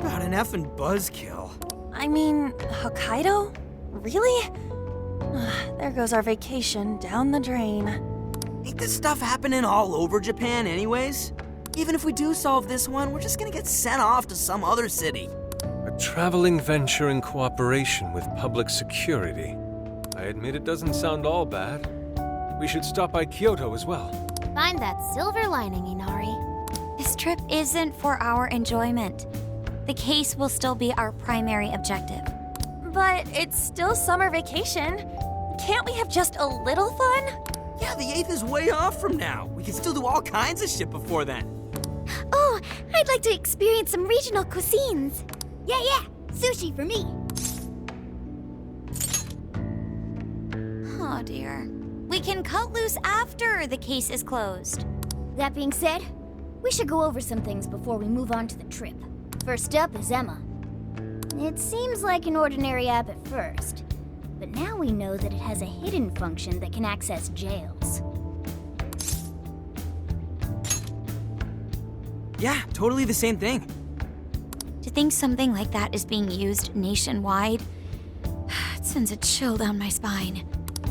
About an effing buzzkill. I mean, Hokkaido? Really? There goes our vacation down the drain. Ain't this stuff happening all over Japan anyways? Even if we do solve this one, we're just gonna get sent off to some other city. A traveling venture in cooperation with public security. I admit it doesn't sound all bad. We should stop by Kyoto as well. Find that silver lining, Inari. This trip isn't for our enjoyment. The case will still be our primary objective. But it's still summer vacation. Can't we have just a little fun? Yeah, the 8th is way off from now. We can still do all kinds of shit before then. Oh, I'd like to experience some regional cuisines. Yeah, sushi for me. Oh dear. We can cut loose after the case is closed. That being said, we should go over some things before we move on to the trip. First up is Emma. It seems like an ordinary app at first, but now we know that it has a hidden function that can access jails. Yeah, totally the same thing. To think something like that is being used nationwide, it sends a chill down my spine.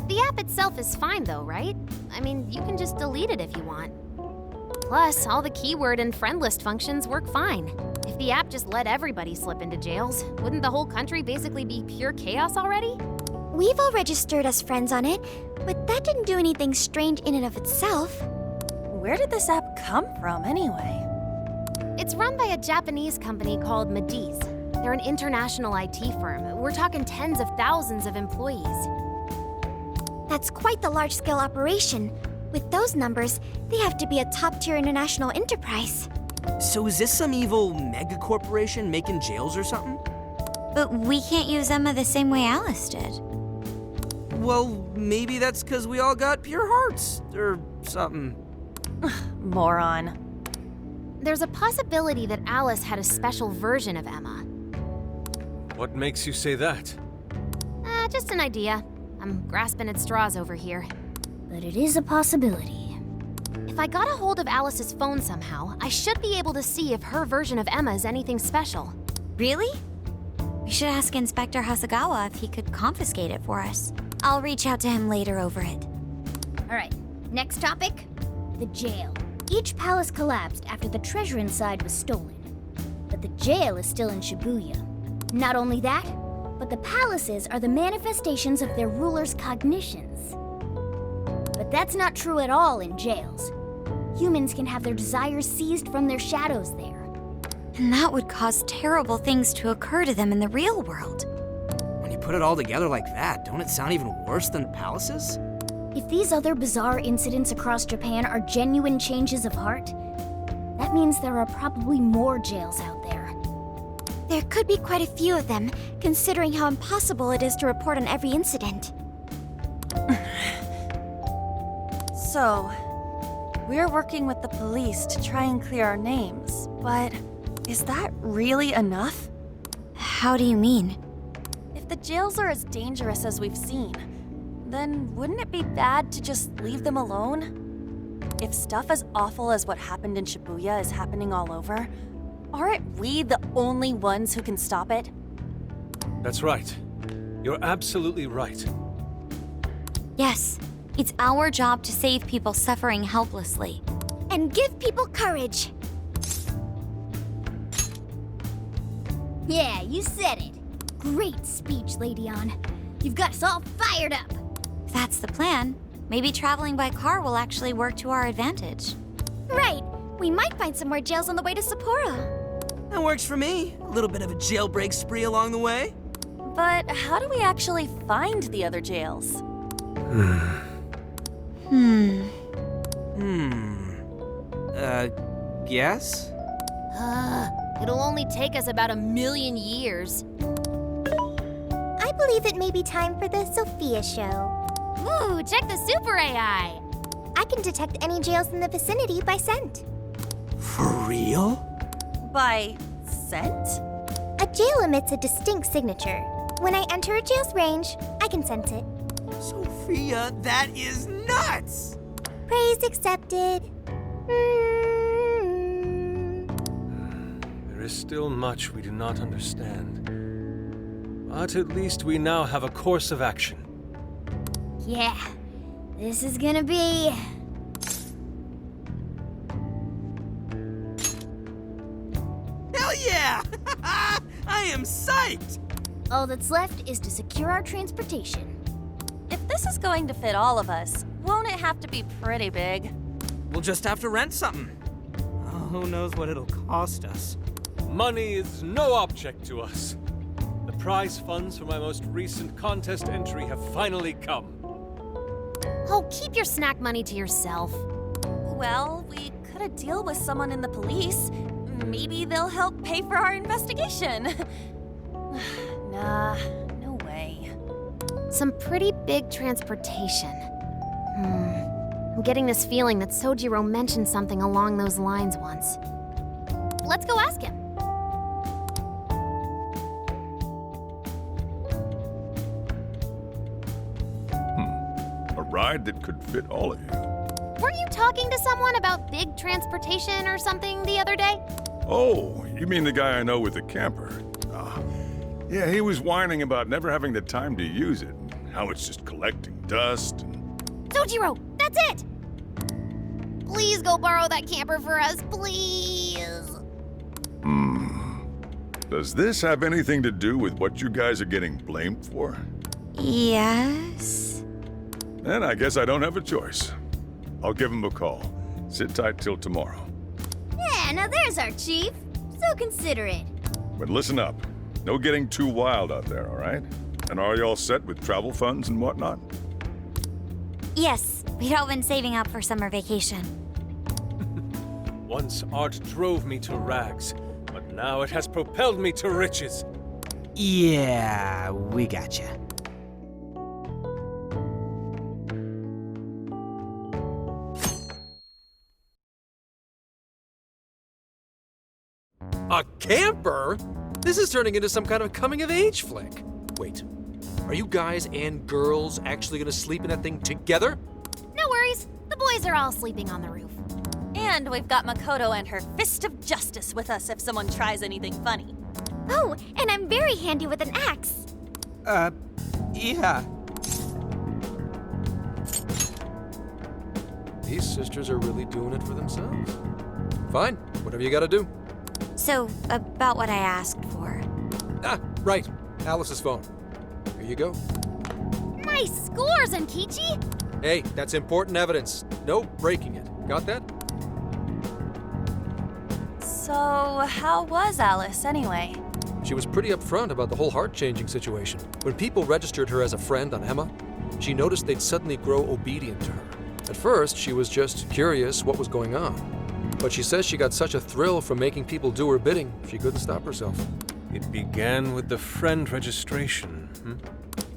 The app itself is fine though, right? I mean, you can just delete it if you want. Plus, all the keyword and friend list functions work fine. If the app just let everybody slip into jails, wouldn't the whole country basically be pure chaos already? We've all registered as friends on it, but that didn't do anything strange in and of itself. Where did this app come from, anyway? It's run by a Japanese company called Mediz. They're an international IT firm. We're talking tens of thousands of employees. That's quite the large-scale operation. With those numbers, they have to be a top-tier international enterprise. So is this some evil mega corporation making jails or something? But we can't use Emma the same way Alice did. Well, maybe that's because we all got pure hearts, or something. Moron. There's a possibility that Alice had a special version of Emma. What makes you say that? Just an idea. I'm grasping at straws over here. But it is a possibility. If I got a hold of Alice's phone somehow, I should be able to see if her version of Emma is anything special. Really? We should ask Inspector Hasagawa if he could confiscate it for us. I'll reach out to him later over it. Alright, next topic. The jail. Each palace collapsed after the treasure inside was stolen. But the jail is still in Shibuya. Not only that, but the palaces are the manifestations of their rulers' cognitions. But that's not true at all in jails. Humans can have their desires seized from their shadows there. And that would cause terrible things to occur to them in the real world. When you put it all together like that, don't it sound even worse than the palaces? If these other bizarre incidents across Japan are genuine changes of heart, that means there are probably more jails out there. There could be quite a few of them, considering how impossible it is to report on every incident. So, we're working with the police to try and clear our names, but is that really enough? How do you mean? If the jails are as dangerous as we've seen, then wouldn't it be bad to just leave them alone? If stuff as awful as what happened in Shibuya is happening all over, aren't we the only ones who can stop it? That's right. You're absolutely right. Yes, it's our job to save people suffering helplessly. And give people courage. Yeah, you said it. Great speech, Lady On. You've got us all fired up. If that's the plan, maybe traveling by car will actually work to our advantage. Right. We might find some more jails on the way to Sapporo. That works for me. A little bit of a jailbreak spree along the way. But how do we actually find the other jails? Guess? It'll only take us about 1,000,000 years. I believe it may be time for the Sophia show. Ooh, check the super AI! I can detect any jails in the vicinity by scent. For real? By scent? A jail emits a distinct signature. When I enter a jail's range, I can sense it. Sophia, that is nuts! Praise accepted. There There is still much we do not understand. But at least we now have a course of action. Yeah, this is gonna be... Hell yeah! I am psyched! All that's left is to secure our transportation. If this is going to fit all of us, won't it have to be pretty big? We'll just have to rent something. Oh, who knows what it'll cost us. Money is no object to us. The prize funds for my most recent contest entry have finally come. Oh, keep your snack money to yourself. Well, we could have deal with someone in the police. Maybe they'll help pay for our investigation. Nah, no way. Some pretty big transportation. I'm getting this feeling that Sojiro mentioned something along those lines once. Let's go ask him. A ride that could fit all of you. Weren't you talking to someone about big transportation or something the other day? Oh, you mean the guy I know with the camper? Yeah, he was whining about never having the time to use it, how it's just collecting dust and... Sojiro, that's it! Please go borrow that camper for us, please. Does this have anything to do with what you guys are getting blamed for? Yes? Then I guess I don't have a choice. I'll give him a call. Sit tight till tomorrow. Yeah, now there's our chief. So considerate. But listen up. No getting too wild out there, all right? And are you all set with travel funds and whatnot? Yes, we'd all been saving up for summer vacation. Once art drove me to rags, but now it has propelled me to riches. Yeah, we gotcha. A camper? This is turning into some kind of coming-of-age flick. Wait, are you guys and girls actually gonna sleep in that thing together? No worries, the boys are all sleeping on the roof. And we've got Makoto and her Fist of Justice with us if someone tries anything funny. Oh, and I'm very handy with an axe. Yeah. These sisters are really doing it for themselves. Fine, whatever you gotta do. So, about what I asked for. Ah, right, Alice's phone. Here you go. Nice scores, Enkichi! Hey, that's important evidence. No breaking it. Got that? So, how was Alice anyway? She was pretty upfront about the whole heart-changing situation. When people registered her as a friend on Emma, she noticed they'd suddenly grow obedient to her. At first, she was just curious what was going on. But she says she got such a thrill from making people do her bidding, she couldn't stop herself. It began with the friend registration.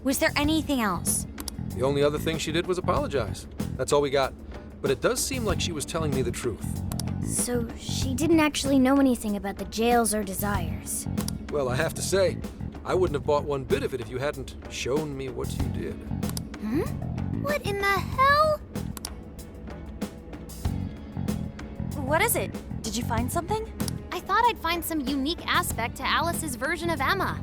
Was there anything else? The only other thing she did was apologize. That's all we got. But it does seem like she was telling me the truth. So she didn't actually know anything about the jails or desires. Well, I have to say, I wouldn't have bought one bit of it if you hadn't shown me what you did. What in the hell? What is it? Did you find something? I thought I'd find some unique aspect to Alice's version of Emma.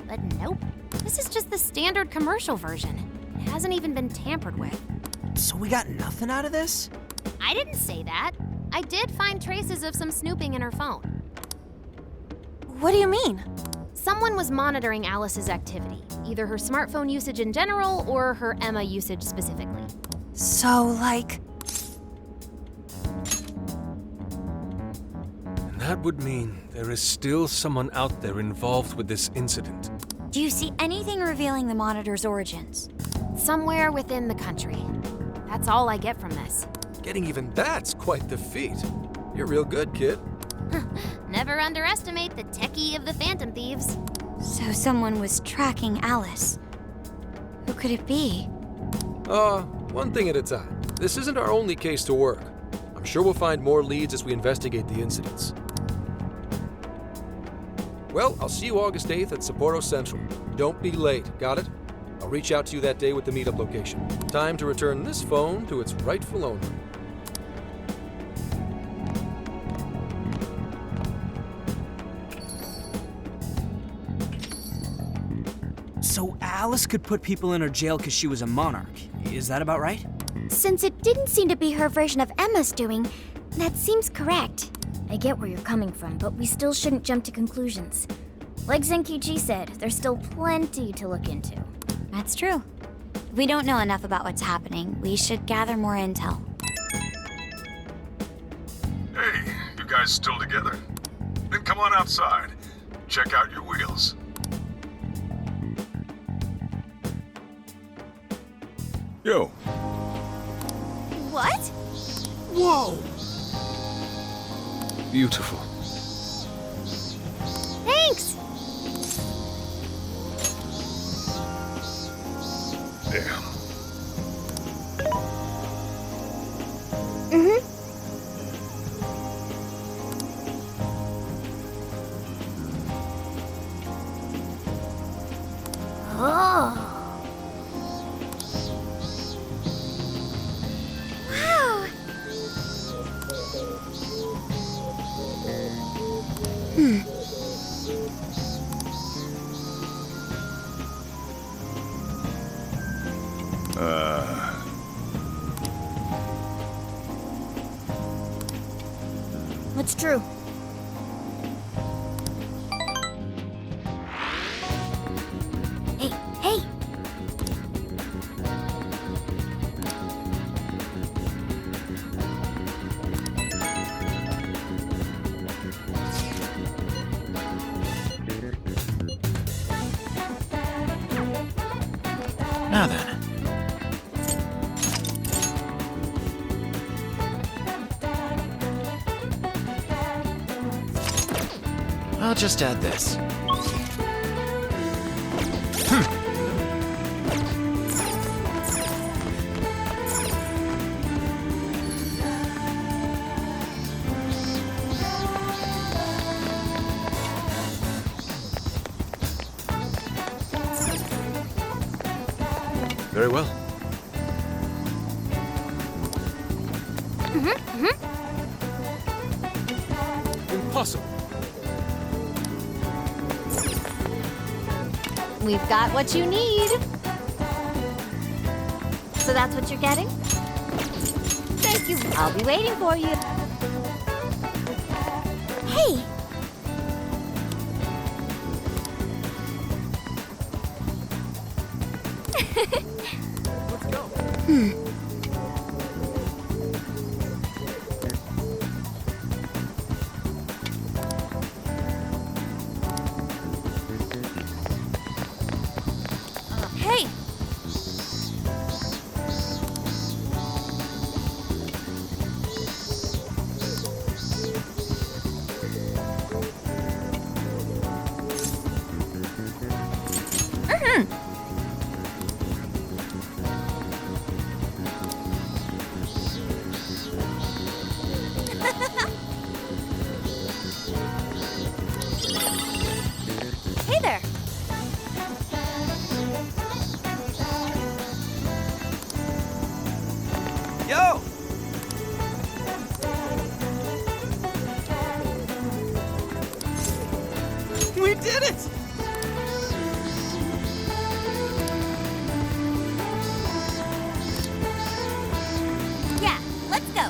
But nope. This is just the standard commercial version. It hasn't even been tampered with. So we got nothing out of this? I didn't say that. I did find traces of some snooping in her phone. What do you mean? Someone was monitoring Alice's activity, either her smartphone usage in general or her Emma usage specifically. So, like... And that would mean there is still someone out there involved with this incident. Do you see anything revealing the monitor's origins? Somewhere within the country. That's all I get from this. Getting even that's quite the feat. You're real good, kid. Never underestimate the techie of the Phantom Thieves. So someone was tracking Alice. Who could it be? One thing at a time. This isn't our only case to work. I'm sure we'll find more leads as we investigate the incidents. Well, I'll see you August 8th at Sapporo Central. Don't be late, got it? I'll reach out to you that day with the meetup location. Time to return this phone to its rightful owner. Alice could put people in her jail because she was a monarch. Is that about right? Since it didn't seem to be her version of Emma's doing, that seems correct. I get where you're coming from, but we still shouldn't jump to conclusions. Like Zenkichi said, there's still plenty to look into. That's true. If we don't know enough about what's happening, we should gather more intel. Hey, you guys still together? Then come on outside. Check out your wheels. Yo, What? Whoa! Beautiful. Thanks! damn. Oh. Wow. That's true. Hey, hey! Now then. I'll just add this. Very well. Impossible. We've got what you need. So that's what you're getting? Thank you. I'll be waiting for you. Hey! Let's go. Hey! Hey there! Yo! We did it! Yeah, let's go.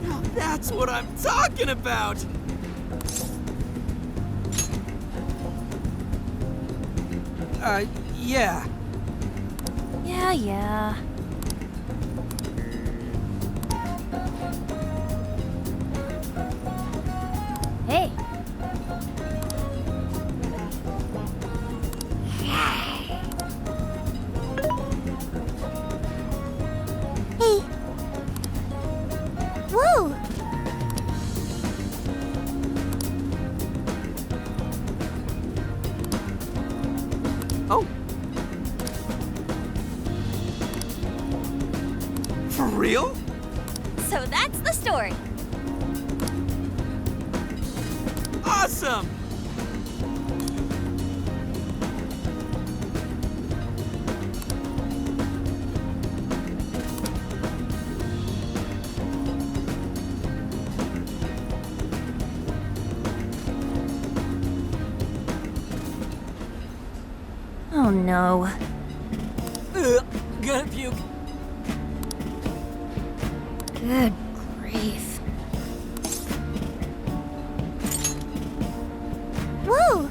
Now that's what I'm talking about! Yeah. Yeah. Hey! Hey! Whoa! Oh. For real? So that's the story. Awesome! Oh no. Gonna puke. Good grief. Woo!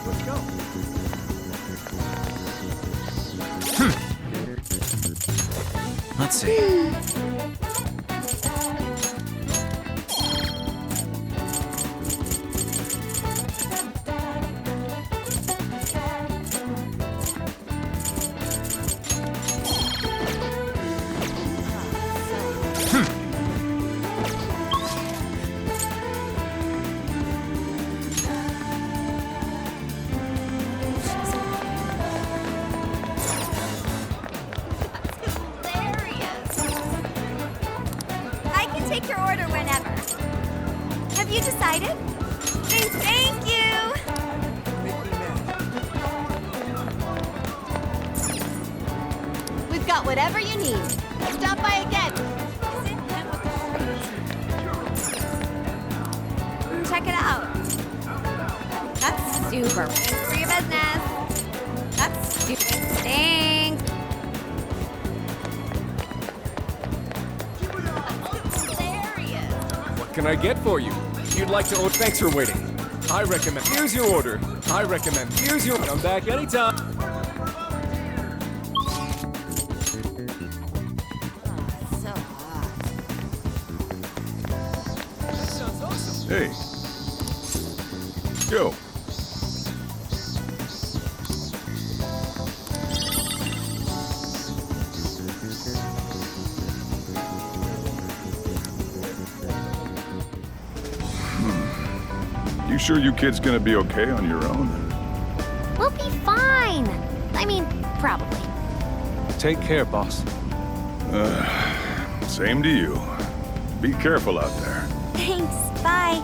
Let's go. Let's see. I can take your order whenever. Have you decided? Thank you! We've got whatever you need. Stop by again. Check it out. That's super. Thanks for your business. That's super. Thanks. What can I get for you? You'd like to... Oh, thanks for waiting. I recommend... Here's your order. I recommend... Here's your... Come back anytime. Hey. Yo. You sure you kids gonna be okay on your own? We'll be fine. I mean, probably. Take care, boss. Same to you. Be careful out there. Thanks. Bye.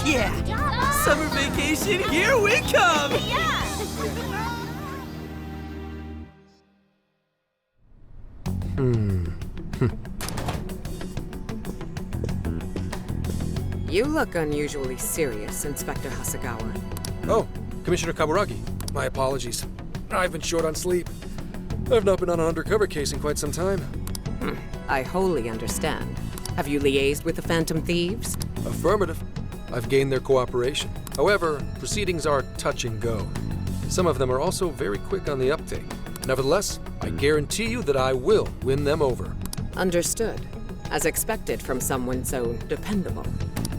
Yeah. Summer vacation, here we come. You look unusually serious, Inspector Hasegawa. Oh, Commissioner Kaburagi. My apologies. I've been short on sleep. I've not been on an undercover case in quite some time. I wholly understand. Have you liaised with the Phantom Thieves? Affirmative. I've gained their cooperation. However, proceedings are touch and go. Some of them are also very quick on the uptake. Nevertheless, I guarantee you that I will win them over. Understood. As expected from someone so dependable.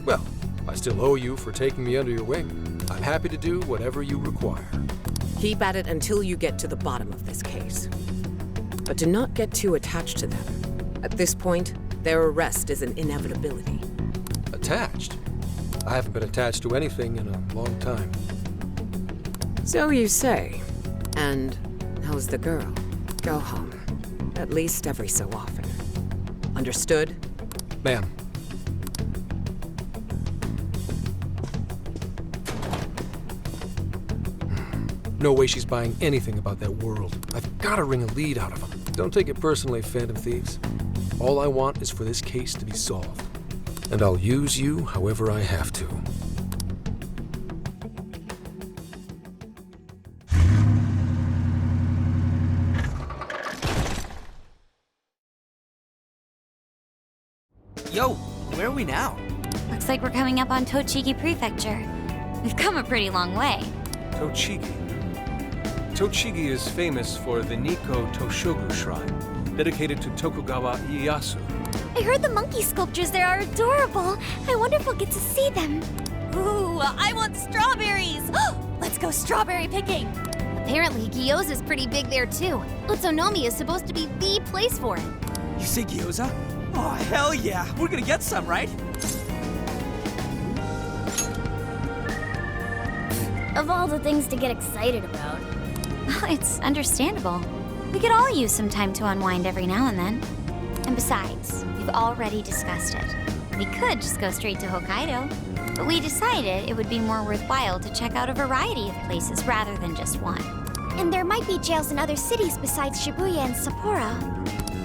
Well, I still owe you for taking me under your wing. I'm happy to do whatever you require. Keep at it until you get to the bottom of this case. But do not get too attached to them. At this point, their arrest is an inevitability. Attached? I haven't been attached to anything in a long time. So you say. And how's the girl? Go home. At least every so often. Understood? Ma'am. No way she's buying anything about that world. I've got to wring a lead out of them. Don't take it personally, Phantom Thieves. All I want is for this case to be solved. And I'll use you however I have to. Yo, where are we now? Looks like we're coming up on Tochigi Prefecture. We've come a pretty long way. Tochigi. Tochigi is famous for the Nikko Toshogu Shrine, dedicated to Tokugawa Ieyasu. I heard the monkey sculptures there are adorable. I wonder if we'll get to see them. Ooh, I want strawberries! Let's go strawberry picking! Apparently, gyoza's pretty big there too. Utsunomiya is supposed to be the place for it. You say gyoza? Oh, hell yeah. We're gonna get some, right? Of all the things to get excited about, It's understandable. We could all use some time to unwind every now and then. And besides, we've already discussed it. We could just go straight to Hokkaido, but we decided it would be more worthwhile to check out a variety of places rather than just one. And there might be jails in other cities besides Shibuya and Sapporo.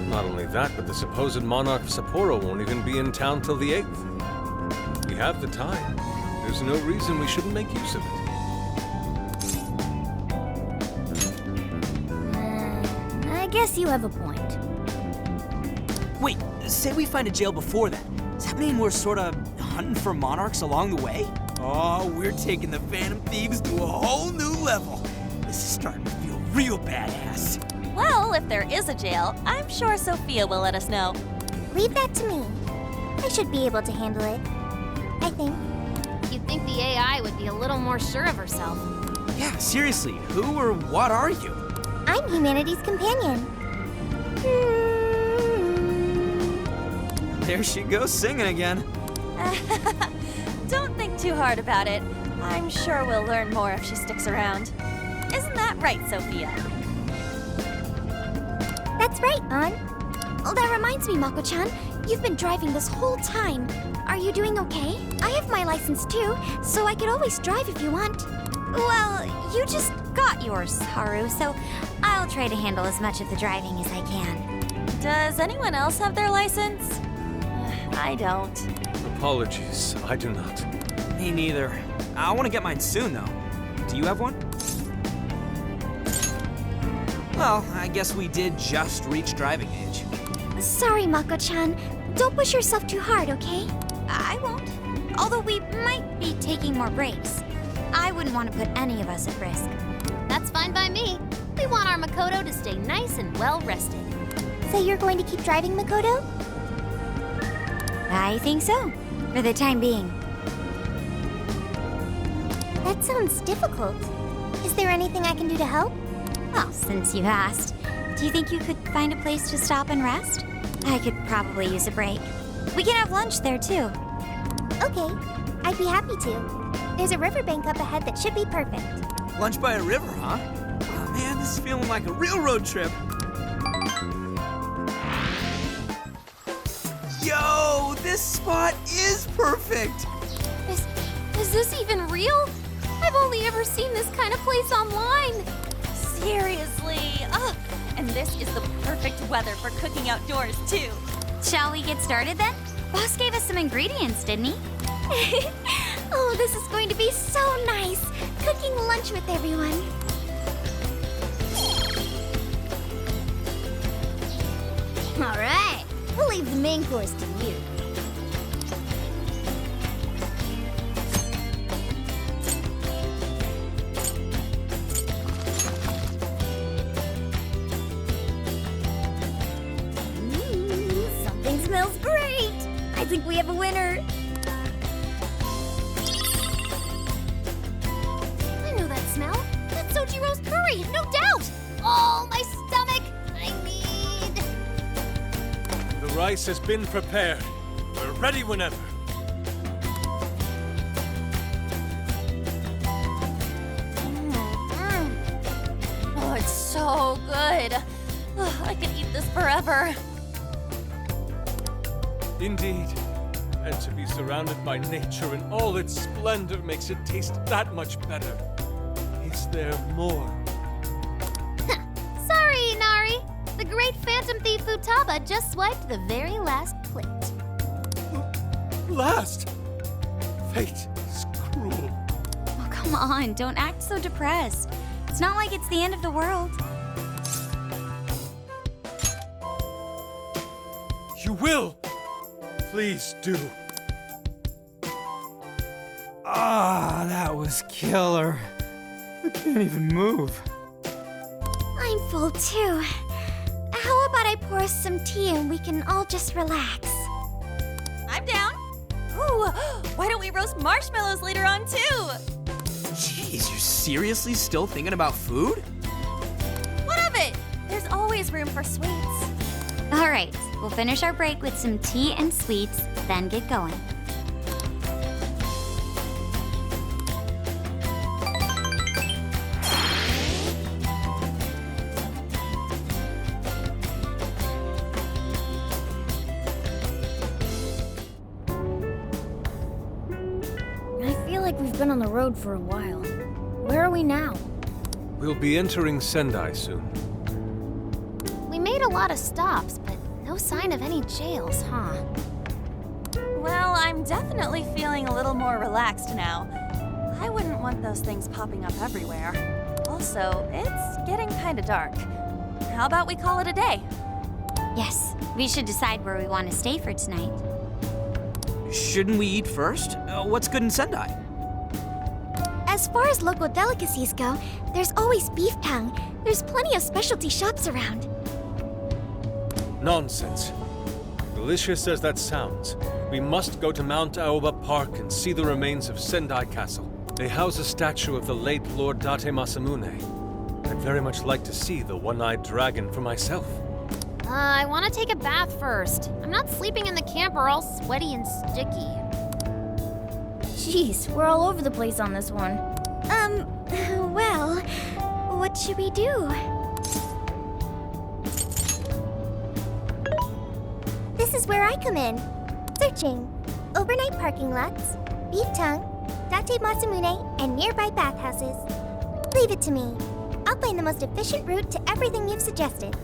Not only that, but the supposed monarch of Sapporo won't even be in town till the 8th. We have the time. There's no reason we shouldn't make use of it. I guess you have a point. Wait, say we find a jail before that. Does that mean we're sort of hunting for monarchs along the way? Oh, we're taking the Phantom Thieves to a whole new level. This is starting to feel real badass. Well, if there is a jail, I'm sure Sophia will let us know. Leave that to me. I should be able to handle it. I think. You'd think the AI would be a little more sure of herself. Yeah, seriously, who or what are you? I'm humanity's companion. There she goes singing again. Don't think too hard about it. I'm sure we'll learn more if she sticks around. Isn't that right, Sophia? That's right, An. Oh, that reminds me, Mako-chan. You've been driving this whole time. Are you doing okay? I have my license too, so I could always drive if you want. Well, you just got yours, Haru, so I'll try to handle as much of the driving as I can. Does anyone else have their license? I don't. Apologies, I do not. Me neither. I want to get mine soon, though. Do you have one? Well, I guess we did just reach driving age. Sorry, Mako-chan. Don't push yourself too hard, okay? I won't. Although we might be taking more breaks. I wouldn't want to put any of us at risk. That's fine by me. We want our Makoto to stay nice and well rested. So you're going to keep driving, Makoto? I think so, for the time being. That sounds difficult. Is there anything I can do to help? Well, since you asked, do you think you could find a place to stop and rest? I could probably use a break. We can have lunch there, too. Okay, I'd be happy to. There's a riverbank up ahead that should be perfect. Lunch by a river, huh? Oh man, this is feeling like a real road trip. Yo, this spot is perfect. Is this even real? I've only ever seen this kind of place online. Seriously. Ugh. And this is the perfect weather for cooking outdoors, too. Shall we get started then? Boss gave us some ingredients, didn't he? Oh, this is going to be so nice. Cooking lunch with everyone. All right, we'll leave the main course to you. Something smells great. I think we have a winner. I know that smell. That's Sojiro's curry, no doubt. Oh, my stomach. I need... The rice has been prepared. We're ready whenever. Oh, it's so good. Ugh, I could eat this forever. Indeed. And to be surrounded by nature in all its splendor makes it taste that much better. Is there more? Sorry, Inari. The great Phantom Thief Futaba just swiped the very last plate. Last! Fate is cruel. Oh, come on, don't act so depressed. It's not like it's the end of the world. You will! Please do. Ah, that was killer. I can't even move. I'm full too. How about I pour us some tea and we can all just relax? I'm down. Ooh, why don't we roast marshmallows later on, too? Jeez, you're seriously still thinking about food? What of it? There's always room for sweets. All right, we'll finish our break with some tea and sweets, then get going. like we've been on the road for a while. Where are we now? We'll be entering Sendai soon. We made a lot of stops, but no sign of any jails, huh? Well, I'm definitely feeling a little more relaxed now. I wouldn't want those things popping up everywhere. Also, it's getting kinda dark. How about we call it a day? Yes, we should decide where we want to stay for tonight. Shouldn't we eat first? What's good in Sendai? As far as local delicacies go, there's always beef tongue. There's plenty of specialty shops around. Nonsense. Delicious as that sounds, we must go to Mount Aoba Park and see the remains of Sendai Castle. They house a statue of the late Lord Date Masamune. I'd very much like to see the one-eyed dragon for myself. I want to take a bath first. I'm not sleeping in the camper all sweaty and sticky. Jeez, we're all over the place on this one. Well, what should we do? This is where I come in. Searching. Overnight parking lots, beef tongue, Date Masamune, and nearby bathhouses. Leave it to me. I'll find the most efficient route to everything you've suggested.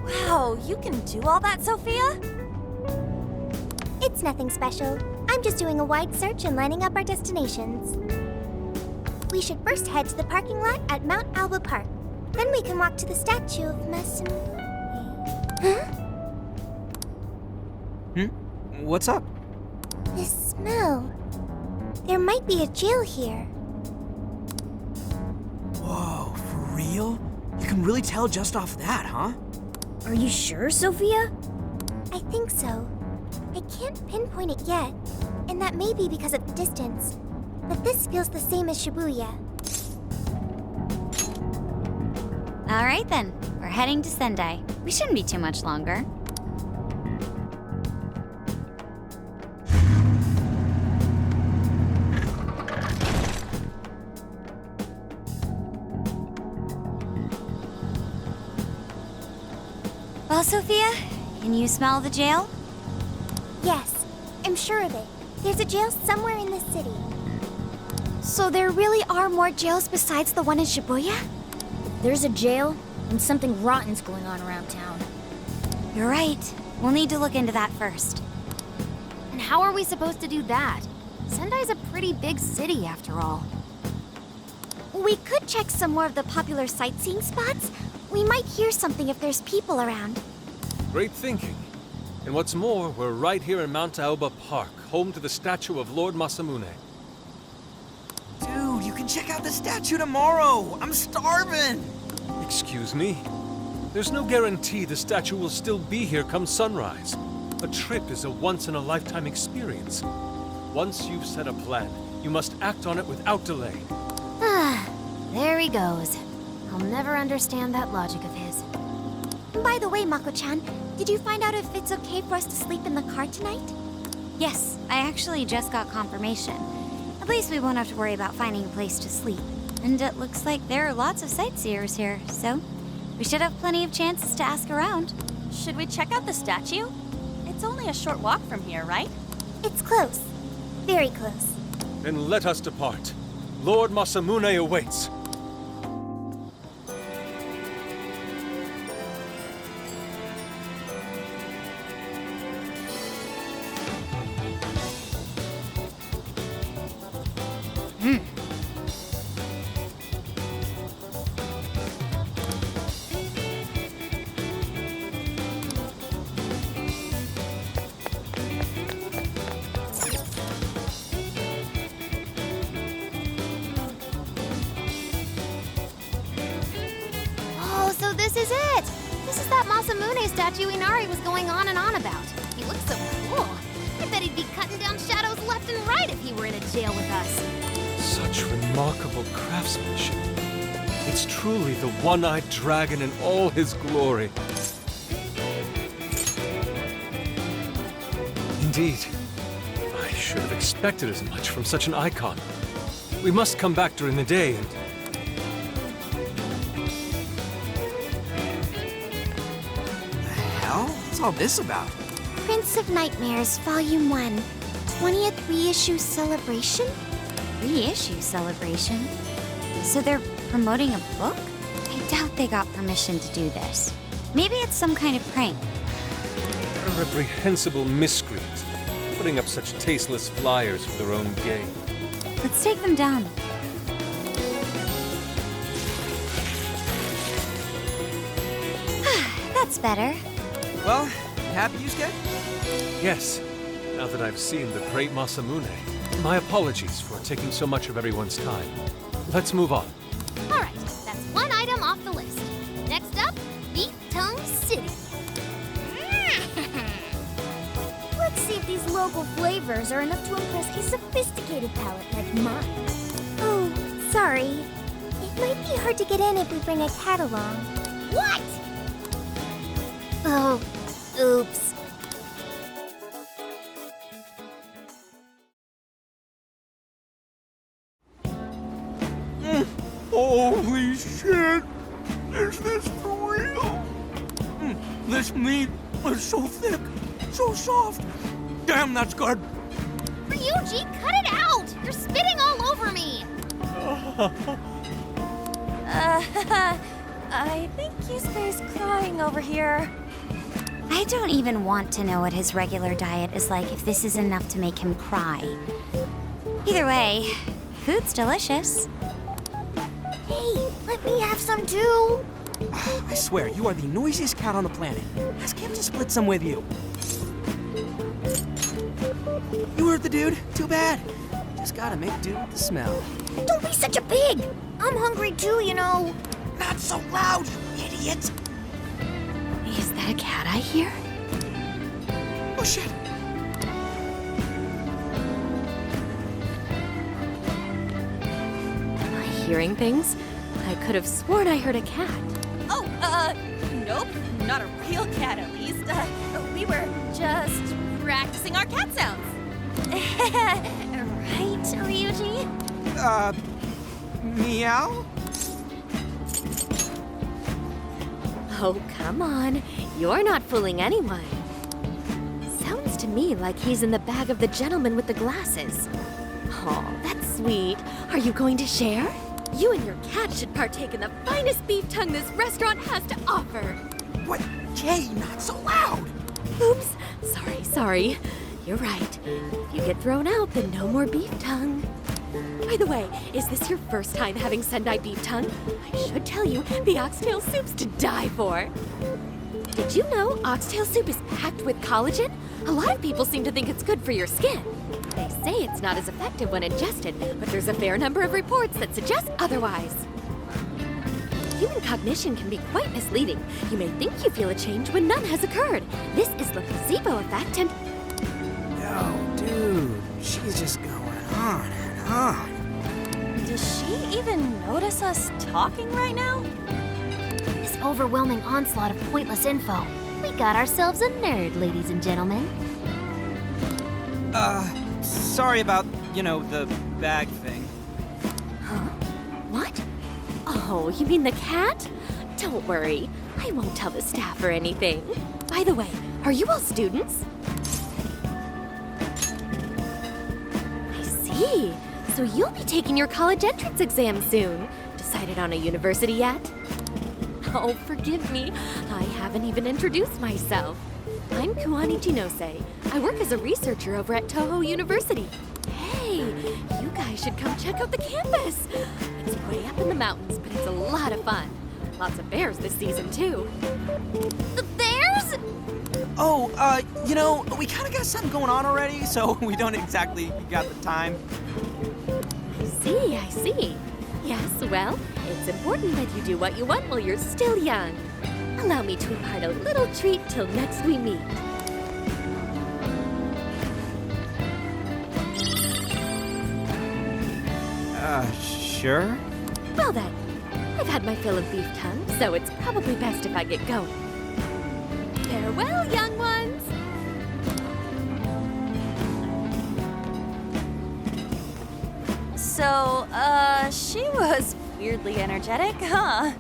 Wow, you can do all that, Sophia? It's nothing special. I'm just doing a wide search and lining up our destinations. We should first head to the parking lot at Mount Alba Park. Then we can walk to the statue of Masamune. Huh? What's up? This smell. There might be a jail here. Whoa, for real? You can really tell just off that, huh? Are you sure, Sophia? I think so. I can't pinpoint it yet, and that may be because of the distance. But this feels the same as Shibuya. All right then, we're heading to Sendai. We shouldn't be too much longer. Well, Sophia, can you smell the jail? Yes, I'm sure of it. There's a jail somewhere in this city. So there really are more jails besides the one in Shibuya? If there's a jail, then something rotten's going on around town. You're right. We'll need to look into that first. And how are we supposed to do that? Sendai's a pretty big city, after all. We could check some more of the popular sightseeing spots. We might hear something if there's people around. Great thinking. And what's more, we're right here in Mount Aoba Park, home to the statue of Lord Masamune. Dude, you can check out the statue tomorrow. I'm starving. Excuse me? There's no guarantee the statue will still be here come sunrise. A trip is a once-in-a-lifetime experience. Once you've set a plan, you must act on it without delay. There he goes. I'll never understand that logic of his. By the way, Mako-chan, did you find out if it's okay for us to sleep in the car tonight? Yes, I actually just got confirmation. At least we won't have to worry about finding a place to sleep. And it looks like there are lots of sightseers here, so we should have plenty of chances to ask around. Should we check out the statue? It's only a short walk from here, right? It's close. Very close. Then let us depart. Lord Masamune awaits. So this is it! This is that Masamune statue Inari was going on and on about. He looks so cool. I bet he'd be cutting down shadows left and right if he were in a jail with us. Such remarkable craftsmanship. It's truly the one-eyed dragon in all his glory. Indeed. I should have expected as much from such an icon. We must come back during the day and... What's all this about? Prince of Nightmares, Volume 1, 20th reissue celebration? reissue celebration. So they're promoting a book? I doubt they got permission to do this. Maybe it's some kind of prank. A reprehensible miscreant, putting up such tasteless flyers for their own gain. Let's take them down. That's better. Well, you happy, Yusuke? Yes, now that I've seen the great Masamune. My apologies for taking so much of everyone's time. Let's move on. All right, that's one item off the list. Next up, Beef Tongue City. Let's see if these local flavors are enough to impress a sophisticated palate like mine. Oh, sorry. It might be hard to get in if we bring a cat along. What? Oh, oops. Holy shit! Is this for real? This meat is so thick, so soft. Damn, that's good. Ryuji, cut it out! You're spitting all over me! I think Yusuke's crying over here. I don't even want to know what his regular diet is like if this is enough to make him cry. Either way, food's delicious. Hey, let me have some too. I swear, you are the noisiest cat on the planet. Ask him to split some with you. You heard the dude. Too bad. Just gotta make do with the smell. Don't be such a pig. I'm hungry too, you know. Not so loud, you idiot! Is that a cat I hear? Oh shit! Am I hearing things? I could have sworn I heard a cat. Oh, nope. Not a real cat, at least. We were just practicing our cat sounds. Right, Ryuji? Meow? Oh, come on. You're not fooling anyone. Sounds to me like he's in the bag of the gentleman with the glasses. Oh, that's sweet. Are you going to share? You and your cat should partake in the finest beef tongue this restaurant has to offer. What? Jay, not so loud! Oops. Sorry. You're right. If you get thrown out, then no more beef tongue. By the way, is this your first time having Sendai beef tongue? I should tell you, the oxtail soup's to die for. Did you know oxtail soup is packed with collagen? A lot of people seem to think it's good for your skin. They say it's not as effective when ingested, but there's a fair number of reports that suggest otherwise. Human cognition can be quite misleading. You may think you feel a change when none has occurred. This is the placebo effect and... No, dude. She's just going on and on. Does she even notice us talking right now? This overwhelming onslaught of pointless info. We got ourselves a nerd, ladies and gentlemen. Sorry about, the bag thing. Huh? What? Oh, you mean the cat? Don't worry. I won't tell the staff or anything. By the way, are you all students? I see. So you'll be taking your college entrance exam soon. Decided on a university yet? Oh, forgive me. I haven't even introduced myself. I'm Kuani Jinose. I work as a researcher over at Toho University. Hey, you guys should come check out the campus. It's way up in the mountains, but it's a lot of fun. Lots of bears this season, too. The bears? Oh, we kind of got something going on already, so we don't exactly got the time. I see. Yes, well, it's important that you do what you want while you're still young. Allow me to impart a little treat till next we meet. Sure? Well then, I've had my fill of beef tongue, so it's probably best if I get going. Farewell, young ones! So, she was weirdly energetic, huh?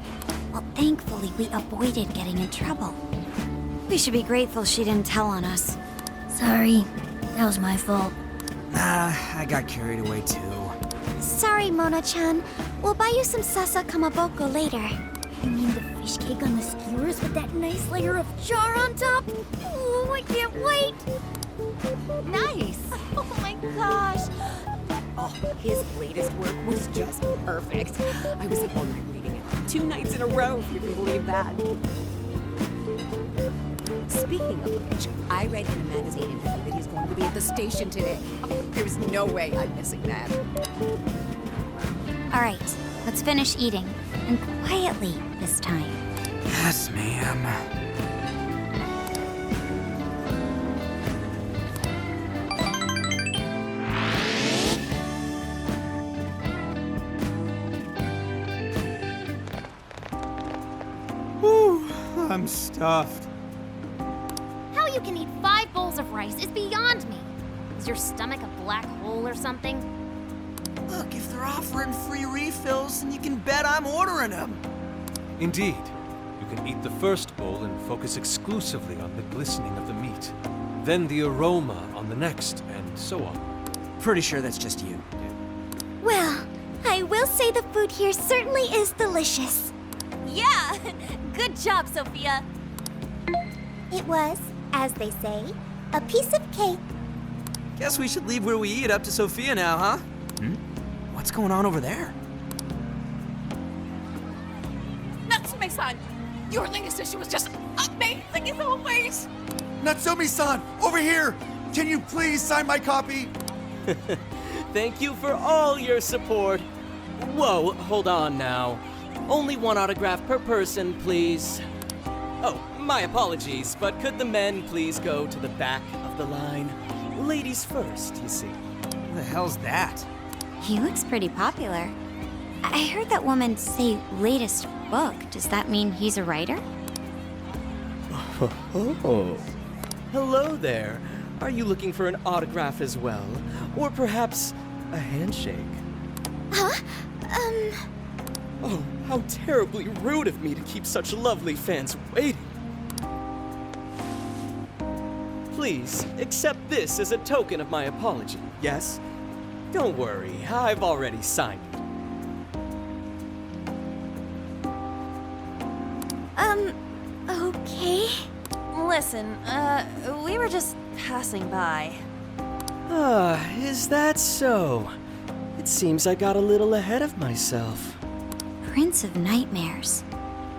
Well, thankfully we avoided getting in trouble. We should be grateful she didn't tell on us. Sorry, that was my fault. I got carried away too. Sorry, Mona-chan. We'll buy you some sasa kamaboko later. You mean the fish cake on the skewers with that nice layer of char on top? Oh, I can't wait! Nice! Oh my gosh! Oh, his latest work was just perfect. I was up all night reading it. 2 nights in a row, if you can believe that. Speaking of which, I read in a magazine interview that he's going to be at the station today. Oh, there's no way I'm missing that. All right, let's finish eating. And quietly this time. Yes, ma'am. Whew, I'm stuffed. How you can eat 5 bowls of rice is beyond me. Is your stomach a black hole or something? Look, if they're offering free refills, then you can bet I'm ordering them. Indeed. You can eat the first bowl and focus exclusively on the glistening of the meat. Then the aroma on the next, and so on. Pretty sure that's just you. Well, I will say the food here certainly is delicious. Yeah! Good job, Sophia. It was, as they say, a piece of cake. Guess we should leave where we eat up to Sophia now, huh? What's going on over there? Natsume-san, your latest issue was just amazing as always! Natsume-san, over here! Can you please sign my copy? Thank you for all your support. Whoa, hold on now. Only 1 autograph per person, please. Oh, my apologies, but could the men please go to the back of the line? Ladies first, you see. Who the hell's that? He looks pretty popular. I heard that woman say latest book. Does that mean he's a writer? Oh. Hello there. Are you looking for an autograph as well? Or perhaps a handshake? Huh? Oh, how terribly rude of me to keep such lovely fans waiting. Please, accept this as a token of my apology, yes? Don't worry, I've already signed it. Okay. Listen, we were just passing by. Is that so? It seems I got a little ahead of myself. Prince of Nightmares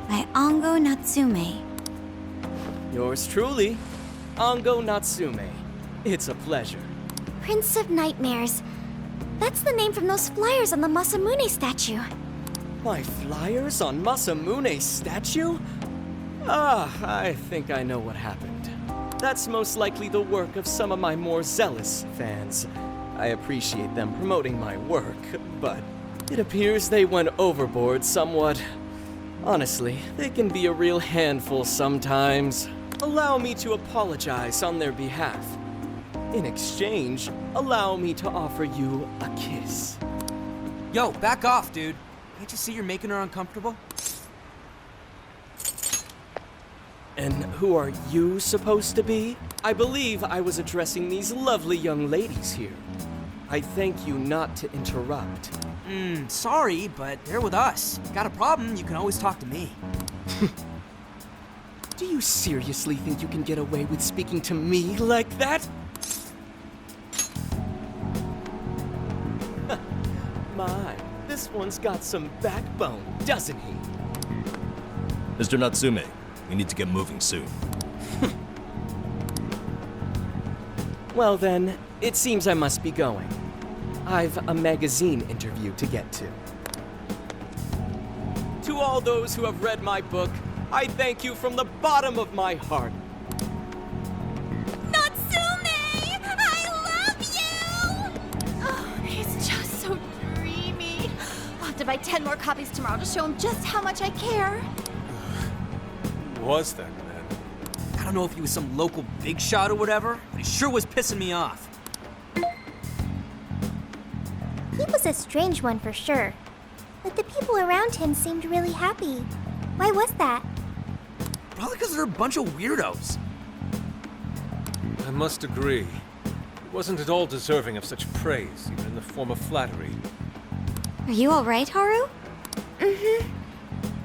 by Ango Natsume. Yours truly, Ango Natsume. It's a pleasure. Prince of Nightmares. That's the name from those flyers on the Masamune statue. My flyers on Masamune's statue? I think I know what happened. That's most likely the work of some of my more zealous fans. I appreciate them promoting my work, but it appears they went overboard somewhat. Honestly, they can be a real handful sometimes. Allow me to apologize on their behalf. In exchange, allow me to offer you a kiss. Yo, back off, dude. Can't you see you're making her uncomfortable? And who are you supposed to be? I believe I was addressing these lovely young ladies here. I thank you not to interrupt. Sorry, but they're with us. Got a problem, you can always talk to me. Do you seriously think you can get away with speaking to me like that? My, this one's got some backbone, doesn't he? Mr. Natsume, we need to get moving soon. Well then, it seems I must be going. I've a magazine interview to get to. To all those who have read my book, I thank you from the bottom of my heart. Natsume! I love you! Oh, he's just so dreamy. I'll have to buy 10 more copies tomorrow to show him just how much I care. Who was that man? I don't know if he was some local big shot or whatever, but he sure was pissing me off. He was a strange one for sure. But the people around him seemed really happy. Why was that? Probably because they're a bunch of weirdos. I must agree. He wasn't at all deserving of such praise, even in the form of flattery. Are you alright, Haru? Mm-hmm.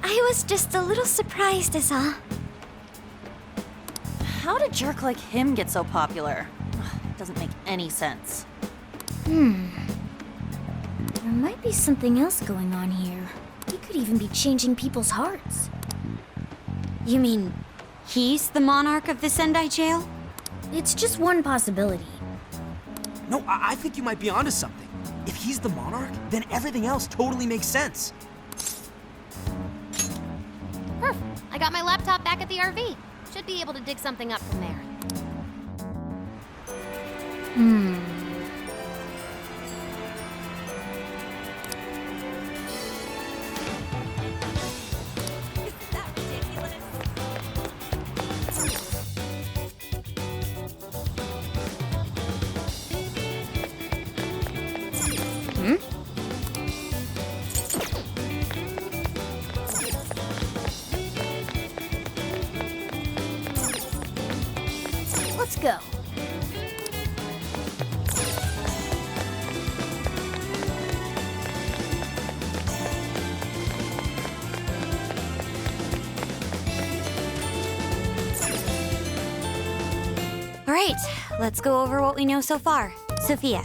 I was just a little surprised is all. How did a jerk like him get so popular? Ugh, doesn't make any sense. There might be something else going on here. He could even be changing people's hearts. You mean he's the monarch of the Sendai jail? It's just one possibility. No, I think you might be onto something. If he's the monarch, then everything else totally makes sense. Perf, I got my laptop back at the RV. Should be able to dig something up from there. Let's go. Alright, let's go over what we know so far. Sophia,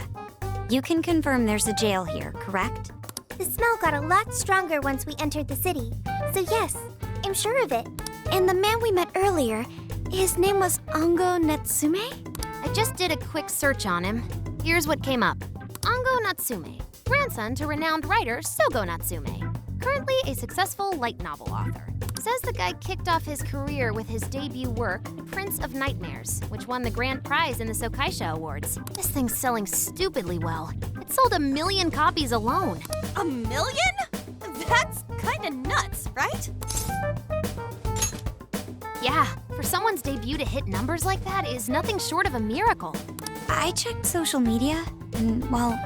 you can confirm there's a jail here, correct? The smell got a lot stronger once we entered the city. So yes, I'm sure of it. And the man we met earlier, his name was Ango Natsume? I just did a quick search on him. Here's what came up. Ango Natsume, grandson to renowned writer Sogo Natsume. Currently a successful light novel author. Says the guy kicked off his career with his debut work, Prince of Nightmares, which won the grand prize in the Sokaisha Awards. This thing's selling stupidly well. It sold 1 million copies alone. 1 million? That's kinda nuts, right? Yeah, for someone's debut to hit numbers like that is nothing short of a miracle. I checked social media, and well,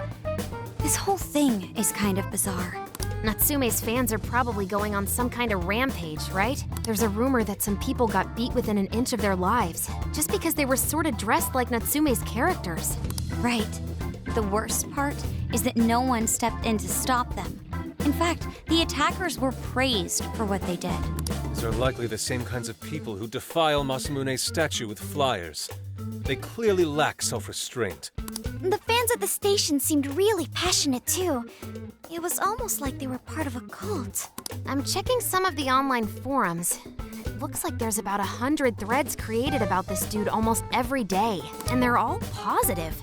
this whole thing is kind of bizarre. Natsume's fans are probably going on some kind of rampage, right? There's a rumor that some people got beat within an inch of their lives, just because they were sort of dressed like Natsume's characters. Right. The worst part is that no one stepped in to stop them. In fact, the attackers were praised for what they did. These are likely the same kinds of people who defile Masamune's statue with flyers. They clearly lack self-restraint. The fans at the station seemed really passionate too. It was almost like they were part of a cult. I'm checking some of the online forums. It looks like there's about 100 threads created about this dude almost every day, and they're all positive.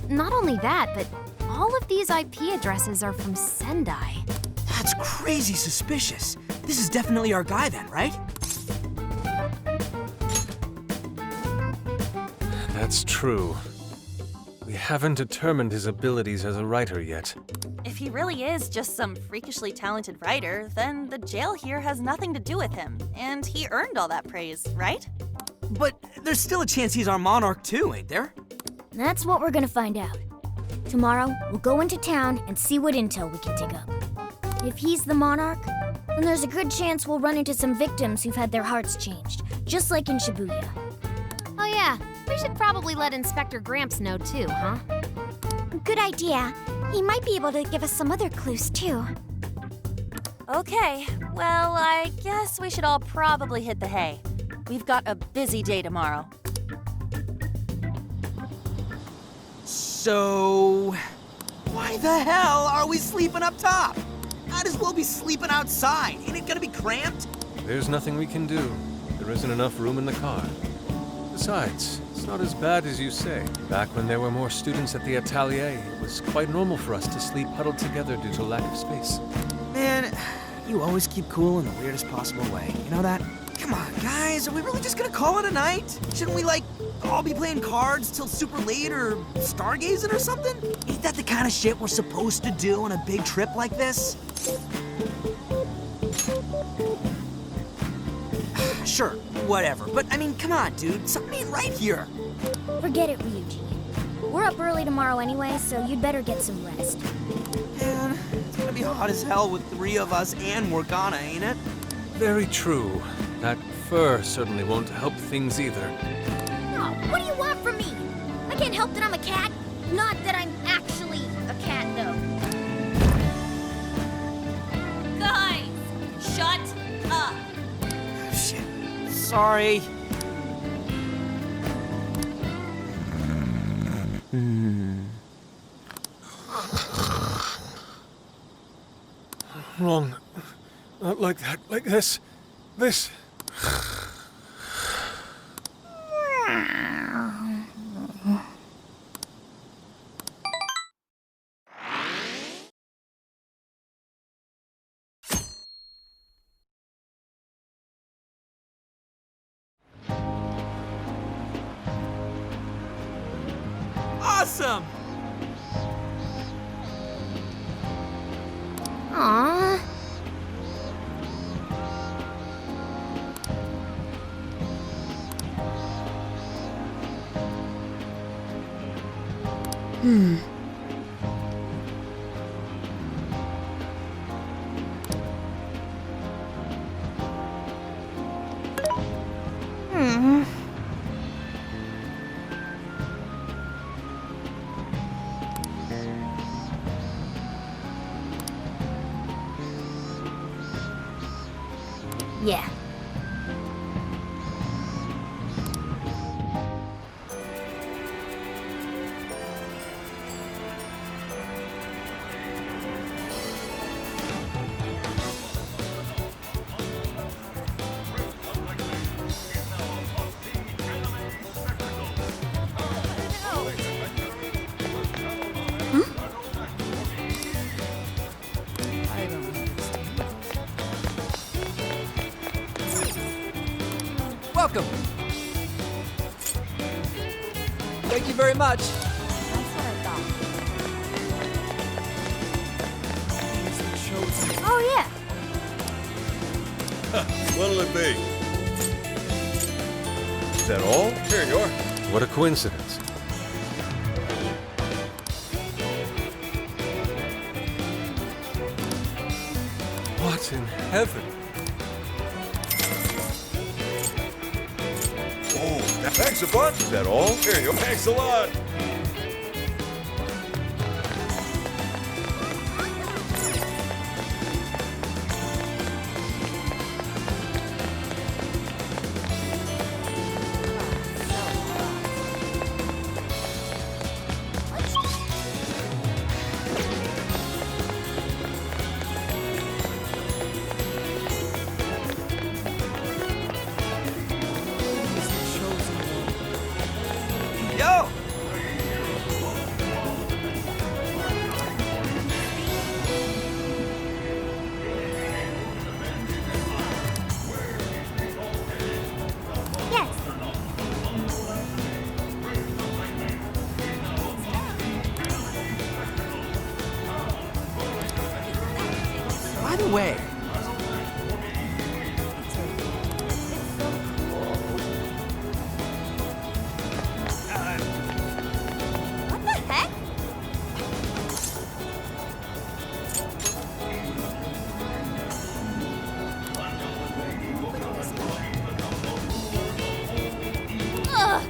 Not only that, but all of these IP addresses are from Sendai. That's crazy suspicious. This is definitely our guy then, right? That's true. We haven't determined his abilities as a writer yet. If he really is just some freakishly talented writer, then the jail here has nothing to do with him, and he earned all that praise, right? But there's still a chance he's our monarch too, ain't there? That's what we're gonna find out. Tomorrow, we'll go into town and see what intel we can dig up. If he's the monarch, then there's a good chance we'll run into some victims who've had their hearts changed, just like in Shibuya. Oh yeah, we should probably let Inspector Gramps know too, huh? Good idea. He might be able to give us some other clues too. Okay, well, I guess we should all probably hit the hay. We've got a busy day tomorrow. So, why the hell are we sleeping up top? Might as well be sleeping outside. Ain't it gonna be cramped? There's nothing we can do. There isn't enough room in the car. Besides, it's not as bad as you say. Back when there were more students at the atelier, it was quite normal for us to sleep huddled together due to lack of space. Man, you always keep cool in the weirdest possible way. You know that? Come on, guys, are we really just gonna call it a night? Shouldn't we, like, all be playing cards till super late or stargazing or something? Ain't that the kind of shit we're supposed to do on a big trip like this? Sure, whatever. But, I mean, come on, dude. Something ain't right here. Forget it, Ryuji. We're up early tomorrow anyway, so you'd better get some rest. Man, it's gonna be hot as hell with 3 of us and Morgana, ain't it? Very true. That fur certainly won't help things either. Oh, what do you want from me? I can't help that I'm a cat. Not that I'm actually a cat, though. Guys, shut up. Shit. Sorry. Wrong. Not like that. Like this. This. Awesome! Aww. Yeah. Welcome. Thank you very much. That's what I thought. Oh, yeah. What'll it be? Is that all? Here you are. What a coincidence. What in heaven? Oh, thanks a bunch. Is that all? Here you go. Thanks a lot. Yo! Yes. By the way, What the heck? Ugh.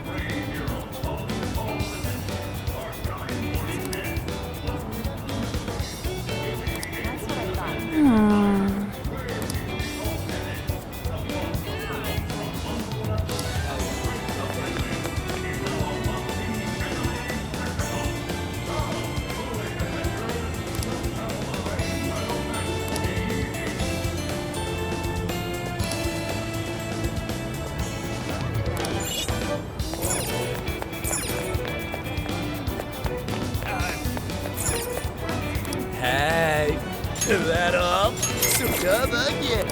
hey, that up? Superb again.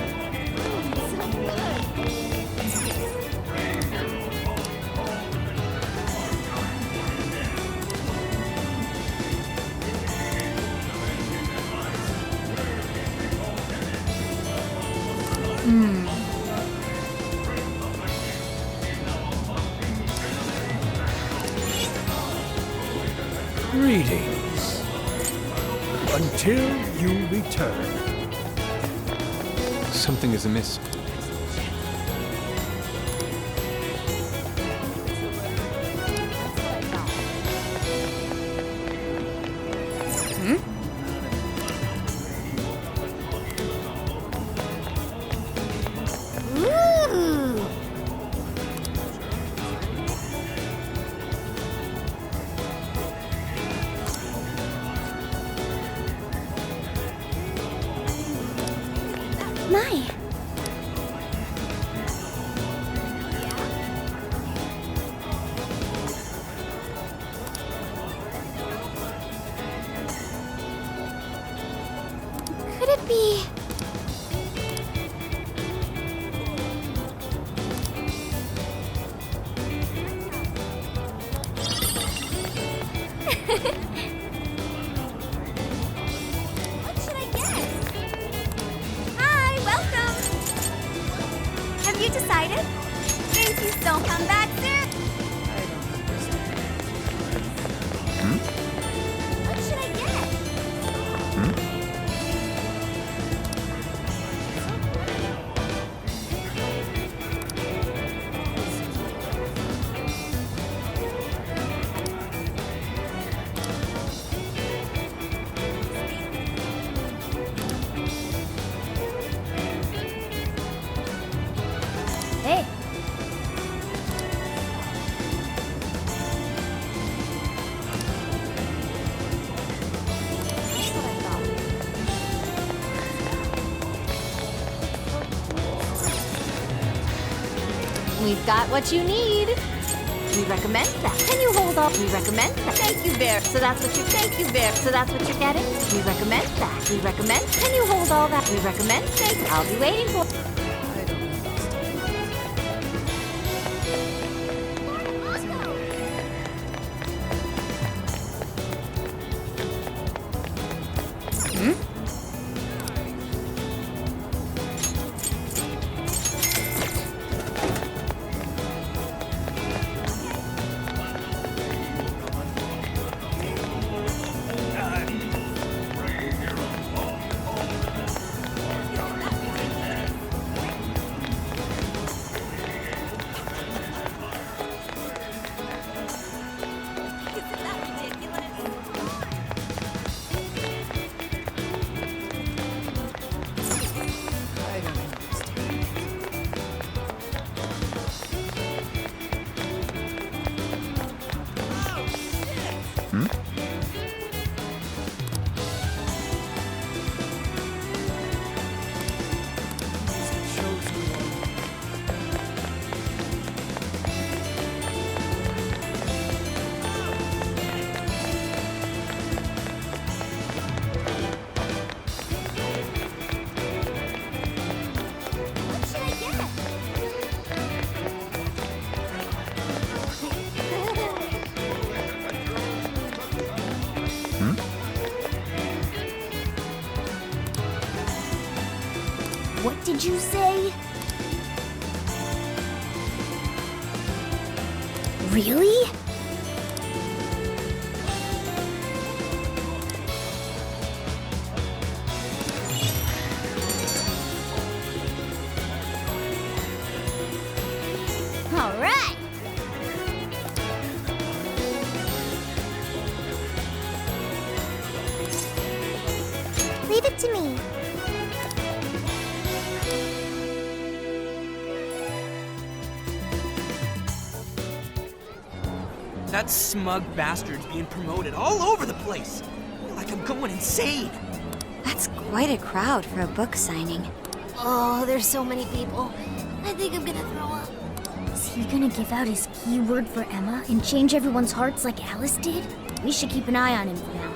Greetings. Until you return. Something is amiss. My. Could it be... What should I get? Hi, welcome! Have you decided? Thank you so much. Come back soon! What should I get? Hey. We've got what you need. We recommend that. Can you hold off? We recommend that. Thank you, Bear. So that's what you thank you, Bear. So that's what you're getting? We recommend that. We recommend. Can you hold all that? We recommend. Thank you. I'll be waiting for. What did you say? Really? All right. Leave it to me. That smug bastard's being promoted all over the place. Like I'm going insane. That's quite a crowd for a book signing. Oh, there's so many people. I think I'm gonna throw up. Is he gonna give out his keyword for Emma and change everyone's hearts like Alice did? We should keep an eye on him for now.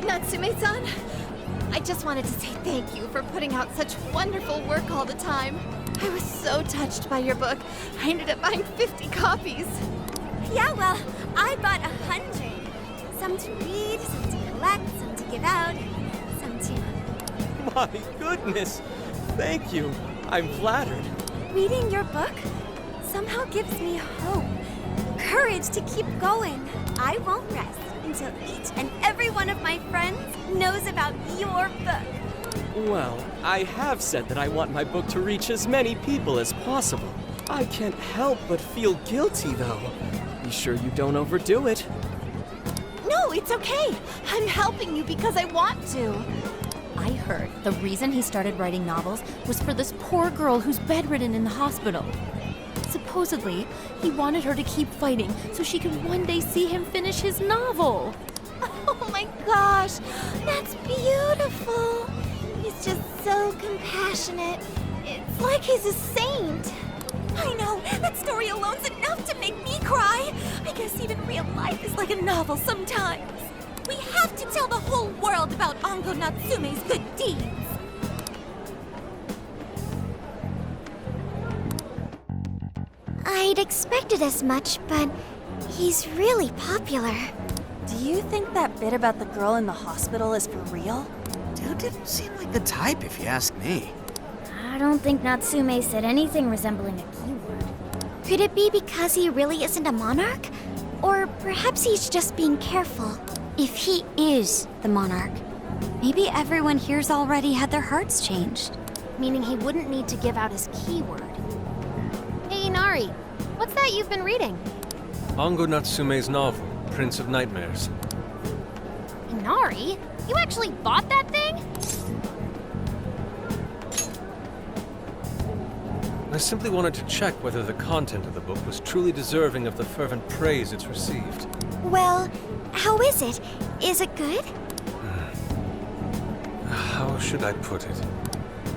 Natsume-san, I just wanted to say thank you for putting out such wonderful work all the time. I was so touched by your book. I ended up buying 50 copies. Yeah, well, I bought 100. Some to read, some to collect, some to give out, some to... My goodness! Thank you. I'm flattered. Reading your book somehow gives me hope, courage to keep going. I won't rest until each and every one of my friends knows about your book. Well, I have said that I want my book to reach as many people as possible. I can't help but feel guilty, though. Be sure you don't overdo it. No, it's okay. I'm helping you because I want to. I heard the reason he started writing novels was for this poor girl who's bedridden in the hospital. Supposedly, he wanted her to keep fighting so she could one day see him finish his novel. Oh my gosh, that's beautiful. Is just so compassionate. It's like he's a saint. I know, that story alone's enough to make me cry. I guess even real life is like a novel sometimes. We have to tell the whole world about Ango Natsume's good deeds. I'd expected as much, but he's really popular. Do you think that bit about the girl in the hospital is for real? Dude didn't seem like the type, if you ask me. I don't think Natsume said anything resembling a keyword. Could it be because he really isn't a monarch? Or perhaps he's just being careful. If he is the monarch, maybe everyone here's already had their hearts changed. Meaning he wouldn't need to give out his keyword. Hey, Inari, what's that you've been reading? Ango Natsume's novel, Prince of Nightmares. Inari? You actually bought that thing? I simply wanted to check whether the content of the book was truly deserving of the fervent praise it's received. Well, how is it? Is it good? How should I put it?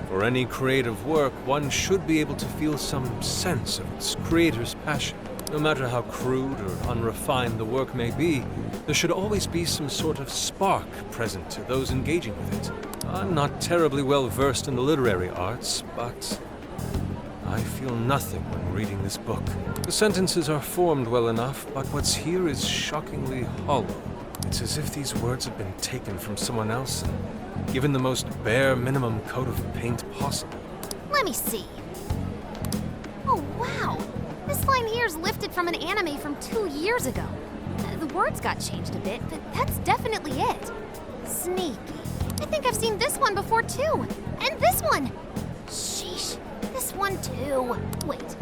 For any creative work, one should be able to feel some sense of its creator's passion. No matter how crude or unrefined the work may be, there should always be some sort of spark present to those engaging with it. I'm not terribly well versed in the literary arts, but I feel nothing when reading this book. The sentences are formed well enough, but what's here is shockingly hollow. It's as if these words have been taken from someone else and given the most bare minimum coat of paint possible. Let me see. Oh, wow. This line here is lifted from an anime from 2 years ago. The words got changed a bit, but that's definitely it. Sneaky. I think I've seen this one before, too. And this one. Sheesh. This one, too. Wait.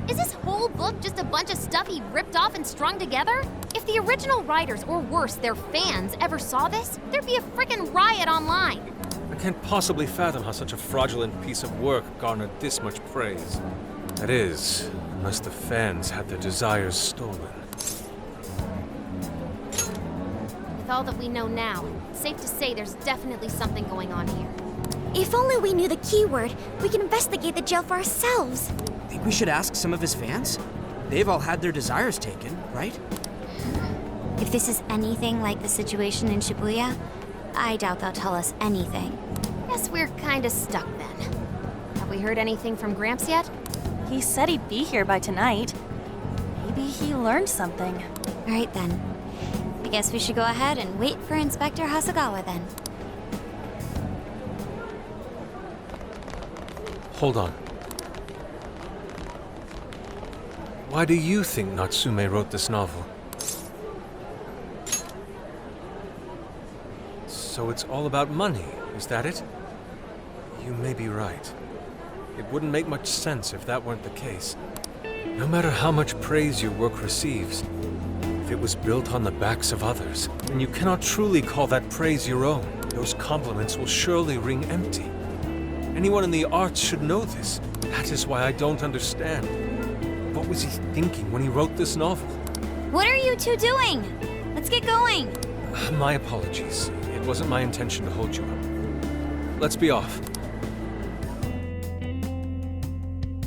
Is this whole book just a bunch of stuff he ripped off and strung together? If the original writers, or worse, their fans, ever saw this, there'd be a frickin' riot online. I can't possibly fathom how such a fraudulent piece of work garnered this much praise. That is, unless the fans had their desires stolen. With all that we know now, it's safe to say there's definitely something going on here. If only we knew the keyword, we can investigate the jail for ourselves. Think we should ask some of his fans? They've all had their desires taken, right? If this is anything like the situation in Shibuya, I doubt they'll tell us anything. Guess we're kinda stuck then. Have we heard anything from Gramps yet? He said he'd be here by tonight. Maybe he learned something. All right then. I guess we should go ahead and wait for Inspector Hasagawa then. Hold on. Why do you think Natsume wrote this novel? So it's all about money, is that it? You may be right. It wouldn't make much sense if that weren't the case. No matter how much praise your work receives, if it was built on the backs of others, then you cannot truly call that praise your own. Those compliments will surely ring empty. Anyone in the arts should know this. That is why I don't understand. What was he thinking when he wrote this novel? What are you two doing? Let's get going. My apologies. It wasn't my intention to hold you up. Let's be off.